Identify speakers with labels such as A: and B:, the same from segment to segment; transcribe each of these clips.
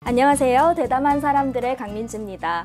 A: 안녕하세요. 대담한 사람들의 강민지입니다.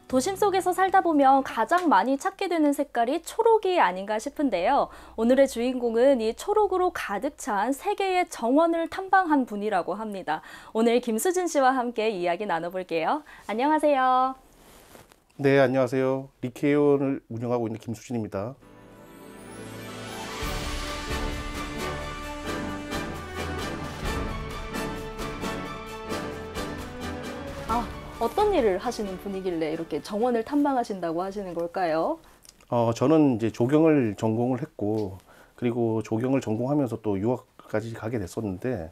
A: 도심 속에서 살다 보면 가장 많이 찾게 되는 색깔이 초록이 아닌가 싶은데요. 오늘의 주인공은 이 초록으로 가득 찬 세계의 정원을 탐방한 분이라고 합니다. 오늘 김수진 씨와 함께 이야기 나눠볼게요. 안녕하세요.
B: 네, 안녕하세요. 리케이온을 운영하고 있는 김수진입니다.
A: 어떤 일을 하시는 분이길래 이렇게 정원을 탐방하신다고 하시는 걸까요?
B: 저는 이제 조경을 전공을 했고, 그리고 조경을 전공하면서 또 유학까지 가게 됐었는데,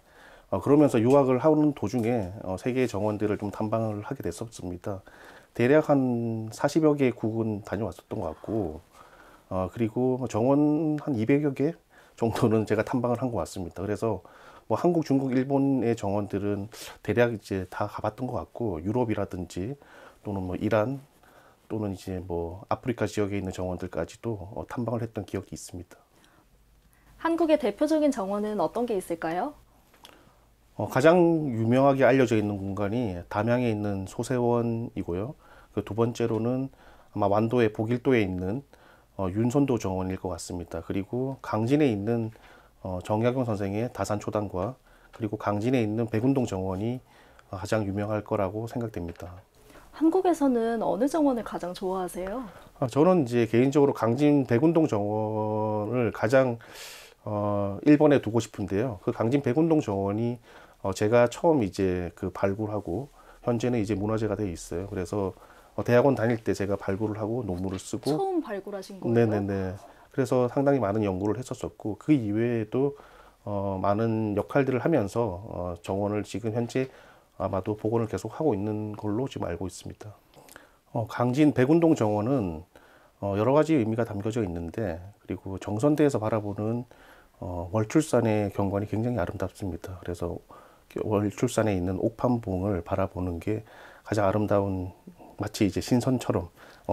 B: 그러면서 유학을 하는 도중에 세계의 정원들을 좀 탐방을 하게 됐었습니다. 대략 한 40여 개 국은 다녀왔었던 것 같고, 그리고 정원 한 200여 개 정도는 제가 탐방을 한 것 같습니다. 그래서 뭐 한국, 중국, 일본의 정원들은 대략 이제 다 가봤던 것 같고, 유럽이라든지 또는 뭐 이란 또는 이제 뭐 아프리카 지역에 있는 정원들까지도 탐방을 했던 기억이 있습니다.
A: 한국의 대표적인 정원은 어떤 게 있을까요?
B: 가장 유명하게 알려져 있는 공간이 담양에 있는 소세원이고요. 그 두 번째로는 아마 완도의 보길도에 있는 윤선도 정원일 것 같습니다. 그리고 강진에 있는 정약용 선생의 다산초단과 그리고 강진에 있는 백운동 정원이 가장 유명할 거라고 생각됩니다.
A: 한국에서는 어느 정원을 가장 좋아하세요?
B: 저는 이제 개인적으로 강진 백운동 정원을 가장 1번에 두고 싶은데요. 그 강진 백운동 정원이 제가 처음 이제 그 발굴하고 현재는 이제 문화재가 되어 있어요. 그래서 대학원 다닐 때 제가 발굴을 하고 논문을 쓰고
A: 처음 발굴하신 거예요?
B: 네네네. 그래서 상당히 많은 연구를 했었었고 그 이외에도 많은 역할들을 하면서 정원을 지금 현재 아마도 복원을 계속 하고 있는 걸로 지금 알고 있습니다. 강진 백운동 정원은 여러 가지 의미가 담겨져 있는데 그리고 정선대에서 바라보는 월출산의 경관이 굉장히 아름답습니다. 그래서 월출산에 있는 옥판봉을 바라보는 게 가장 아름다운 마치 이제 신선처럼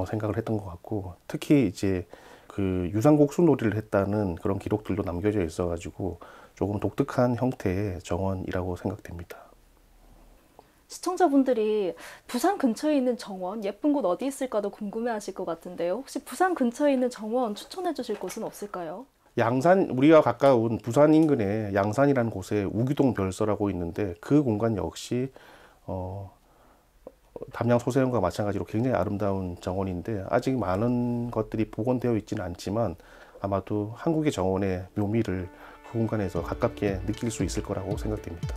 B: 생각을 했던 것 같고 특히 이제 그 유상곡수 놀이를 했다는 그런 기록들도 남겨져 있어가지고 조금 독특한 형태의 정원이라고 생각됩니다.
A: 시청자분들이 부산 근처에 있는 정원, 예쁜 곳 어디 있을까도 궁금해하실 것 같은데요. 혹시 부산 근처에 있는 정원 추천해 주실 곳은 없을까요?
B: 양산, 우리가 가까운 부산 인근에 양산이라는 곳에 우기동 별서라고 있는데 그 공간 역시 담양 소세원과 마찬가지로 굉장히 아름다운 정원인데 아직 많은 것들이 복원되어 있지는 않지만 아마도 한국의 정원의 묘미를 그 공간에서 가깝게 느낄 수 있을 거라고 생각됩니다.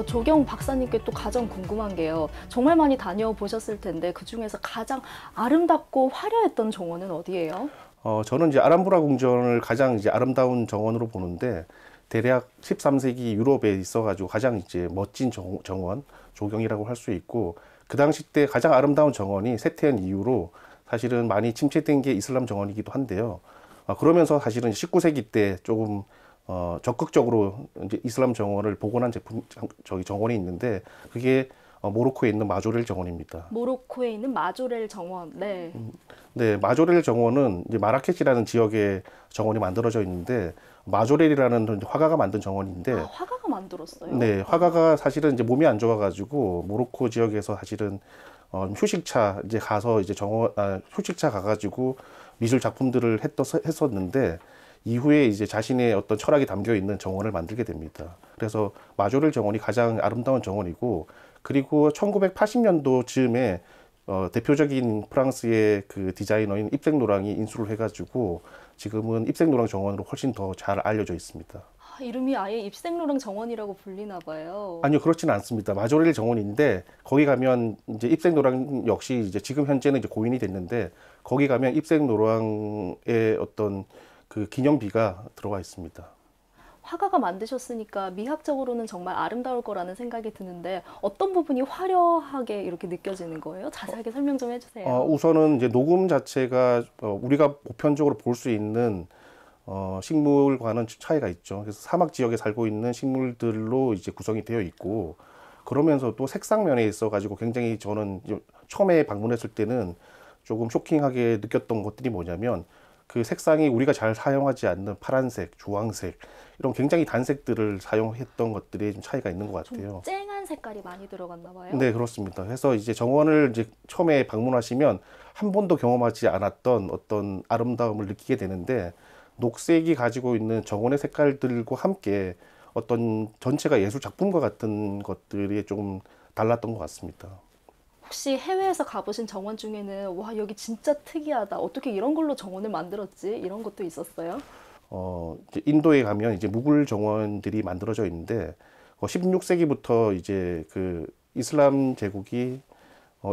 A: 조경 박사님께 또 가장 궁금한 게요. 정말 많이 다녀보셨을 텐데 그 중에서 가장 아름답고 화려했던 정원은 어디예요?
B: 저는 이제 아람브라 궁전을 가장 이제 아름다운 정원으로 보는데 대략 13세기 유럽에 있어가지고 가장 이제 멋진 정원, 조경이라고 할 수 있고 그 당시 때 가장 아름다운 정원이 쇠퇴한 이후로 사실은 많이 침체된 게 이슬람 정원이기도 한데요. 그러면서 사실은 19세기 때 조금 적극적으로 이제 이슬람 정원을 복원한 정원이 있는데 그게 모로코에 있는 마조렐 정원입니다.
A: 모로코에 있는 마조렐 정원. 네.
B: 네, 마조렐 정원은 이제 마라케시라는 지역에 정원이 만들어져 있는데 마조렐이라는 화가가 만든 정원인데
A: 화가가 만들었어요?
B: 네, 화가가 사실은 이제 몸이 안 좋아가지고 모로코 지역에서 사실은 휴식차 이제 가서 이제 휴식차 가가지고 미술 작품들을 했었는데 이후에 이제 자신의 어떤 철학이 담겨 있는 정원을 만들게 됩니다. 그래서 마조렐 정원이 가장 아름다운 정원이고, 그리고 1980년도 즈음에 대표적인 프랑스의 그 디자이너인 입생 노랑이 인수를 해가지고 지금은 입생 노랑 정원으로 훨씬 더 잘 알려져 있습니다.
A: 아, 이름이 아예 입생로랑 정원이라고 불리나 봐요.
B: 아니요, 그렇지는 않습니다. 마조렐 정원인데 거기 가면 이제 입생 노랑 역시 이제 지금 현재는 이제 고인이 됐는데 거기 가면 입생 노랑의 어떤 그 기념비가 들어와 있습니다.
A: 화가가 만드셨으니까 미학적으로는 정말 아름다울 거라는 생각이 드는데 어떤 부분이 화려하게 이렇게 느껴지는 거예요? 자세하게 설명 좀 해주세요.
B: 우선은 이제 녹음 자체가 우리가 보편적으로 볼 수 있는 식물과는 차이가 있죠. 그래서 사막 지역에 살고 있는 식물들로 이제 구성이 되어 있고, 그러면서도 색상 면에 있어 가지고 굉장히 저는 처음에 방문했을 때는 조금 쇼킹하게 느꼈던 것들이 뭐냐면, 그 색상이 우리가 잘 사용하지 않는 파란색, 주황색 이런 굉장히 단색들을 사용했던 것들이 좀 차이가 있는 것 같아요.
A: 좀 쨍한 색깔이 많이 들어갔나 봐요.
B: 네, 그렇습니다. 그래서 이제 정원을 이제 처음에 방문하시면 한 번도 경험하지 않았던 어떤 아름다움을 느끼게 되는데, 녹색이 가지고 있는 정원의 색깔들과 함께 어떤 전체가 예술 작품과 같은 것들이 조금 달랐던 것 같습니다.
A: 혹시 해외에서 가보신 정원 중에는 와, 여기 진짜 특이하다, 어떻게 이런 걸로 정원을 만들었지, 이런 것도 있었어요?
B: 이제 인도에 가면 이제 무굴 정원들이 만들어져 있는데, 16세기부터 이제 그 이슬람 제국이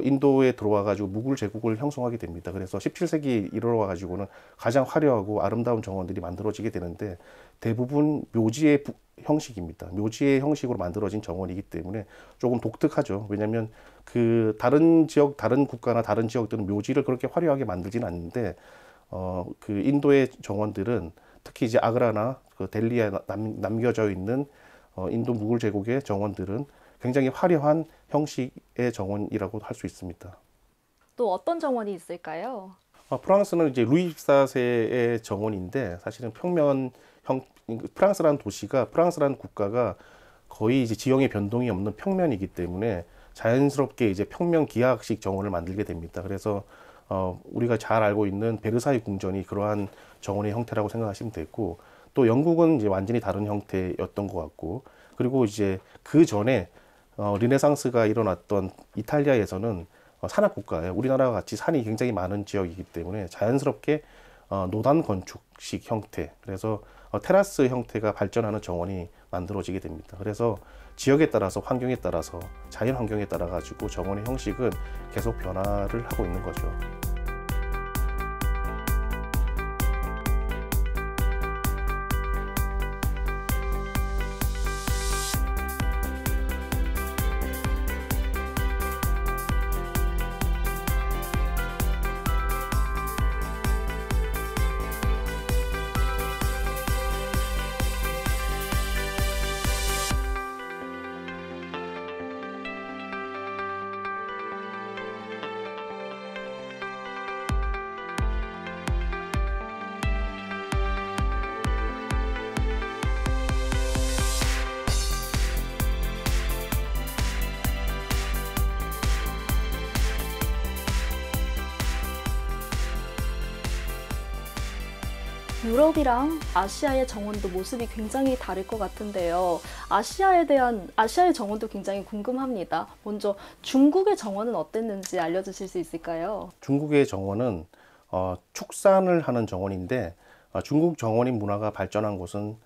B: 인도에 들어와 가지고 무굴 제국을 형성하게 됩니다. 그래서 17세기 이르러 가지고는 가장 화려하고 아름다운 정원들이 만들어지게 되는데, 대부분 묘지의 형식입니다. 묘지의 형식으로 만들어진 정원이기 때문에 조금 독특하죠. 왜냐하면 그 다른 지역, 다른 국가나 다른 지역들은 묘지를 그렇게 화려하게 만들지는 않는데, 그 인도의 정원들은 특히 이제 아그라나 그 델리에 남겨져 있는 인도 무굴 제국의 정원들은 굉장히 화려한 형식의 정원이라고 할 수 있습니다.
A: 또 어떤 정원이 있을까요?
B: 프랑스는 이제 루이 14세의 정원인데, 사실은 프랑스라는 도시가, 프랑스라는 국가가 거의 이제 지형의 변동이 없는 평면이기 때문에 자연스럽게 이제 평면 기하학식 정원을 만들게 됩니다. 그래서 우리가 잘 알고 있는 베르사유 궁전이 그러한 정원의 형태라고 생각하시면 되고, 또 영국은 이제 완전히 다른 형태였던 것 같고, 그리고 이제 그 전에 르네상스가 일어났던 이탈리아에서는 산악 국가예요. 우리나라와 같이 산이 굉장히 많은 지역이기 때문에 자연스럽게 노단 건축식 형태, 그래서 테라스 형태가 발전하는 정원이 만들어지게 됩니다. 그래서 지역에 따라서, 환경에 따라서, 자연 환경에 따라 가지고 정원의 형식은 계속 변화를 하고 있는 거죠.
A: 유럽이랑 아시아의 정원도 모습이 굉장히 다를 것 같은데요. 아시아의 정원도 굉장히 궁금합니다. 먼저 중국의 정원은 어땠는지 알려주실 수 있을까요?
B: 중국의 정원은 축산을 하는 정원인데, 중국 정원인 문화가 발전한 곳은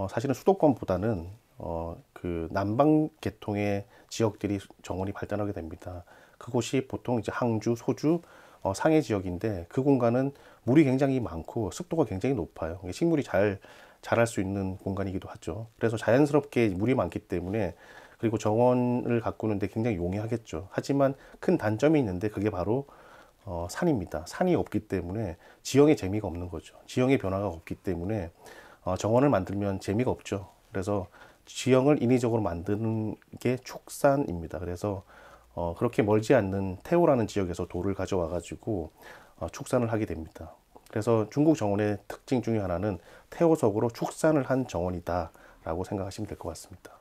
B: 사실은 수도권보다는 그 남방 계통의 지역들이 정원이 발전하게 됩니다. 그곳이 보통 이제 항주, 소주, 상해 지역인데, 그 공간은 물이 굉장히 많고 습도가 굉장히 높아요. 식물이 잘 자랄 수 있는 공간이기도 하죠. 그래서 자연스럽게 물이 많기 때문에, 그리고 정원을 가꾸는데 굉장히 용이하겠죠. 하지만 큰 단점이 있는데, 그게 바로 산입니다. 산이 없기 때문에 지형의 재미가 없는 거죠. 지형의 변화가 없기 때문에 정원을 만들면 재미가 없죠. 그래서 지형을 인위적으로 만드는 게 축산입니다. 그래서 그렇게 멀지 않는 태오라는 지역에서 돌을 가져와 가지고 축산을 하게 됩니다. 그래서 중국 정원의 특징 중에 하나는 태오석으로 축산을 한 정원이다 라고 생각하시면 될 것 같습니다.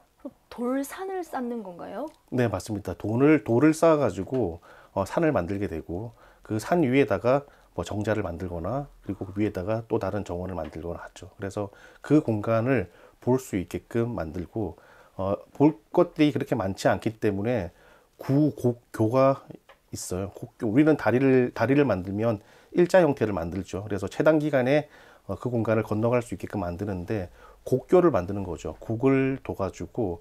A: 돌산을 쌓는 건가요?
B: 네, 맞습니다. 돌을 쌓아 가지고 산을 만들게 되고 그 산 위에다가 뭐 정자를 만들거나 그리고 그 위에다가 또 다른 정원을 만들거나 하죠. 그래서 그 공간을 볼 수 있게끔 만들고 볼 것들이 그렇게 많지 않기 때문에 구곡교가 있어요. 곡교. 우리는 다리를 만들면 일자 형태를 만들죠. 그래서 최단 기간에 그 공간을 건너갈 수 있게끔 만드는데 곡교를 만드는 거죠. 곡을 둬가지고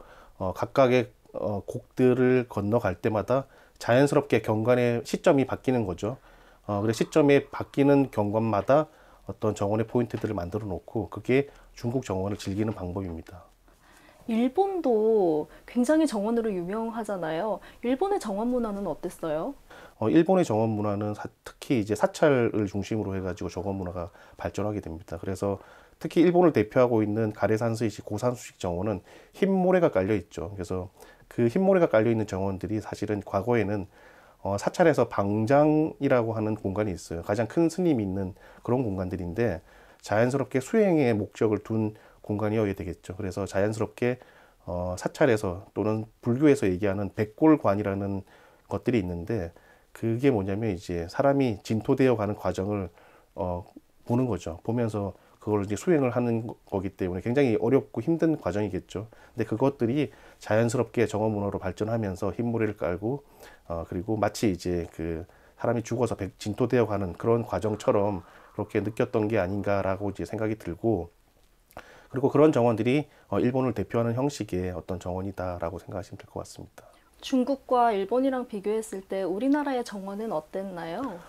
B: 각각의 곡들을 건너갈 때마다 자연스럽게 경관의 시점이 바뀌는 거죠. 그래서 시점이 바뀌는 경관마다 어떤 정원의 포인트들을 만들어 놓고 그게 중국 정원을 즐기는 방법입니다.
A: 일본도 굉장히 정원으로 유명하잖아요. 일본의 정원 문화는 어땠어요?
B: 일본의 정원 문화는 특히 이제 사찰을 중심으로 해가지고 정원 문화가 발전하게 됩니다. 그래서 특히 일본을 대표하고 있는 가레산스이시 고산수식 정원은 흰 모래가 깔려 있죠. 그래서 그 흰 모래가 깔려 있는 정원들이 사실은 과거에는 사찰에서 방장이라고 하는 공간이 있어요. 가장 큰 스님이 있는 그런 공간들인데 자연스럽게 수행의 목적을 둔 공간이어야 되겠죠. 그래서 자연스럽게 사찰에서 또는 불교에서 얘기하는 백골관이라는 것들이 있는데 그게 뭐냐면 이제 사람이 진토되어 가는 과정을 보는 거죠. 보면서 그걸 이제 수행을 하는 거기 때문에 굉장히 어렵고 힘든 과정이겠죠. 근데 그것들이 자연스럽게 정원 문화로 발전하면서 흰모래를 깔고 그리고 마치 이제 그 사람이 죽어서 진토되어 가는 그런 과정처럼 그렇게 느꼈던 게 아닌가라고 이제 생각이 들고 그리고 그런 정원들이 일본을 대표하는 형식의 어떤 정원이다라고 생각하시면 될 것 같습니다.
A: 중국과 일본이랑 비교했을 때 우리나라의 정원은 어땠나요?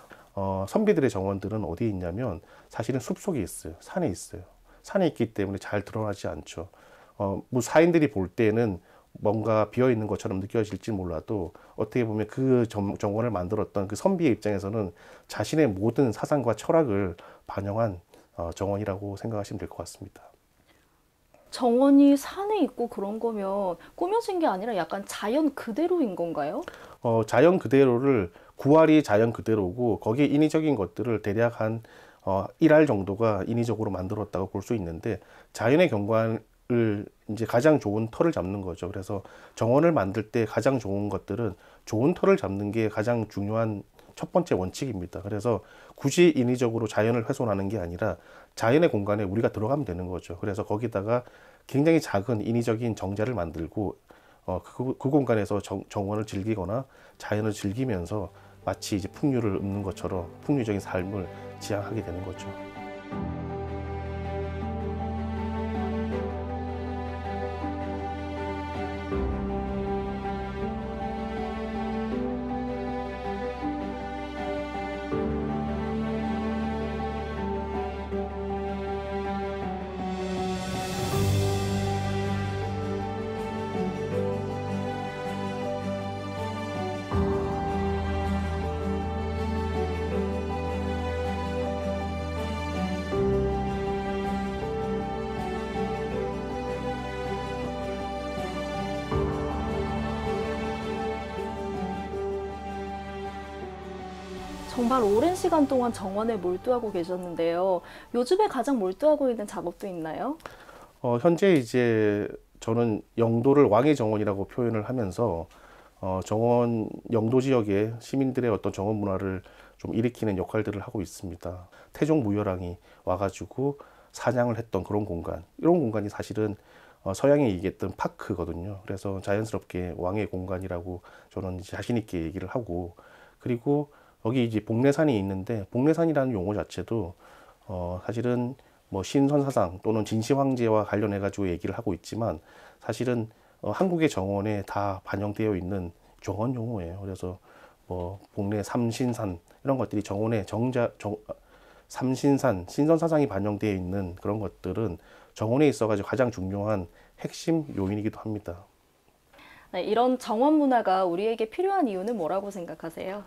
B: 선비들의 정원들은 어디에 있냐면 사실은 숲속에 있어요. 산에 있어요. 산에 있기 때문에 잘 드러나지 않죠. 뭐 사인들이 볼 때는 뭔가 비어 있는 것처럼 느껴질지 몰라도 어떻게 보면 그 정원을 만들었던 그 선비의 입장에서는 자신의 모든 사상과 철학을 반영한 정원이라고 생각하시면 될 것 같습니다.
A: 정원이 산에 있고 그런 거면 꾸며진 게 아니라 약간 자연 그대로인 건가요?
B: 자연 그대로를 9알이 자연 그대로고 거기에 인위적인 것들을 대략 한 1알 정도가 인위적으로 만들었다고 볼 수 있는데 자연의 경관을 이제 가장 좋은 털을 잡는 거죠. 그래서 정원을 만들 때 가장 좋은 것들은 좋은 털을 잡는 게 가장 중요한 첫 번째 원칙입니다. 그래서 굳이 인위적으로 자연을 훼손하는 게 아니라 자연의 공간에 우리가 들어가면 되는 거죠. 그래서 거기다가 굉장히 작은 인위적인 정자를 만들고 그 공간에서 정원을 즐기거나 자연을 즐기면서 마치 이제 풍류를 읊는 것처럼 풍류적인 삶을 지향하게 되는 거죠.
A: 정말 오랜 시간 동안 정원에 몰두하고 계셨는데요. 요즘에 가장 몰두하고 있는 작업도 있나요?
B: 현재 이제 저는 영도를 왕의 정원이라고 표현을 하면서 정원 영도 지역의 시민들의 어떤 정원 문화를 좀 일으키는 역할들을 하고 있습니다. 태종 무열왕이 와가지고 사냥을 했던 그런 공간, 이런 공간이 사실은 서양이 얘기했던 파크거든요. 그래서 자연스럽게 왕의 공간이라고 저는 이제 자신 있게 얘기를 하고 그리고 여기 이제 복례산이 있는데 복례산이라는 용어 자체도 사실은 뭐 신선사상 또는 진시황제와 관련해 가지고 얘기를 하고 있지만 사실은 한국의 정원에 다 반영되어 있는 정원 용어예요. 그래서 뭐 복례 삼신산 이런 것들이 정원에 삼신산 신선사상이 반영되어 있는 그런 것들은 정원에 있어 가지고 가장 중요한 핵심 요인이기도 합니다.
A: 네, 이런 정원 문화가 우리에게 필요한 이유는 뭐라고 생각하세요?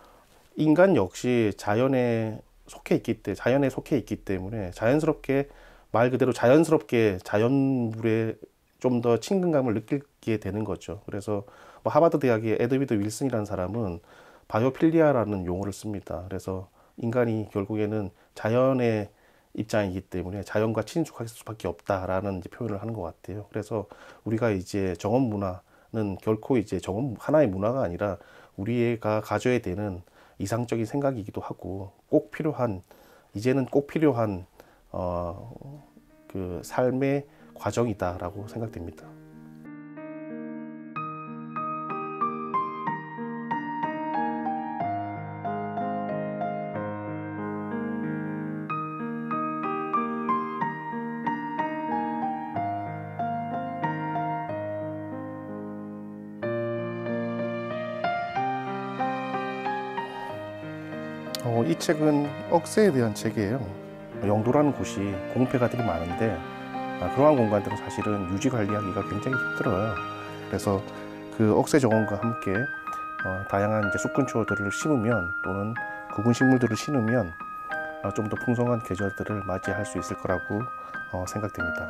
B: 인간 역시 자연에 속해 있기 때문에 자연스럽게 말 그대로 자연스럽게 자연물에 좀 더 친근감을 느끼게 되는 거죠. 그래서 뭐 하버드 대학의 에드위드 윌슨이라는 사람은 바이오필리아라는 용어를 씁니다. 그래서 인간이 결국에는 자연의 입장이기 때문에 자연과 친숙할 수밖에 없다라는 이제 표현을 하는 것 같아요. 그래서 우리가 이제 정원 문화는 결코 이제 정원 하나의 문화가 아니라 우리가 가져야 되는 이상적인 생각이기도 하고 이제는 꼭 필요한 그 삶의 과정이다라고 생각됩니다. 이 책은 억새에 대한 책이에요. 영도라는 곳이 공폐가들이 많은데 그러한 공간들은 사실은 유지 관리하기가 굉장히 힘들어요. 그래서 그 억새 정원과 함께 다양한 이제 숲근초들을 심으면 또는 구근 식물들을 심으면 좀 더 풍성한 계절들을 맞이할 수 있을 거라고 생각됩니다.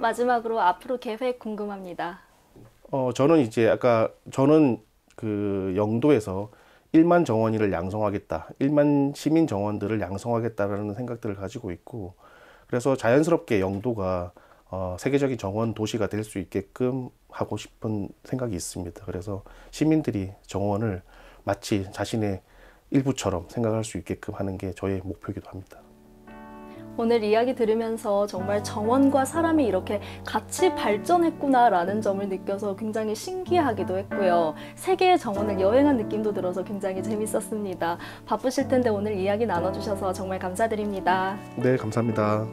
A: 마지막으로 앞으로 계획 궁금합니다.
B: 저는 그 영도에서 1만 정원이를 양성하겠다, 1만 시민 정원들을 양성하겠다라는 생각들을 가지고 있고, 그래서 자연스럽게 영도가 세계적인 정원 도시가 될 수 있게끔 하고 싶은 생각이 있습니다. 그래서 시민들이 정원을 마치 자신의 일부처럼 생각할 수 있게끔 하는 게 저의 목표이기도 합니다.
A: 오늘 이야기 들으면서 정말 정원과 사람이 이렇게 같이 발전했구나라는 점을 느껴서 굉장히 신기하기도 했고요. 세계의 정원을 여행한 느낌도 들어서 굉장히 재밌었습니다. 바쁘실 텐데 오늘 이야기 나눠주셔서 정말 감사드립니다.
B: 네, 감사합니다.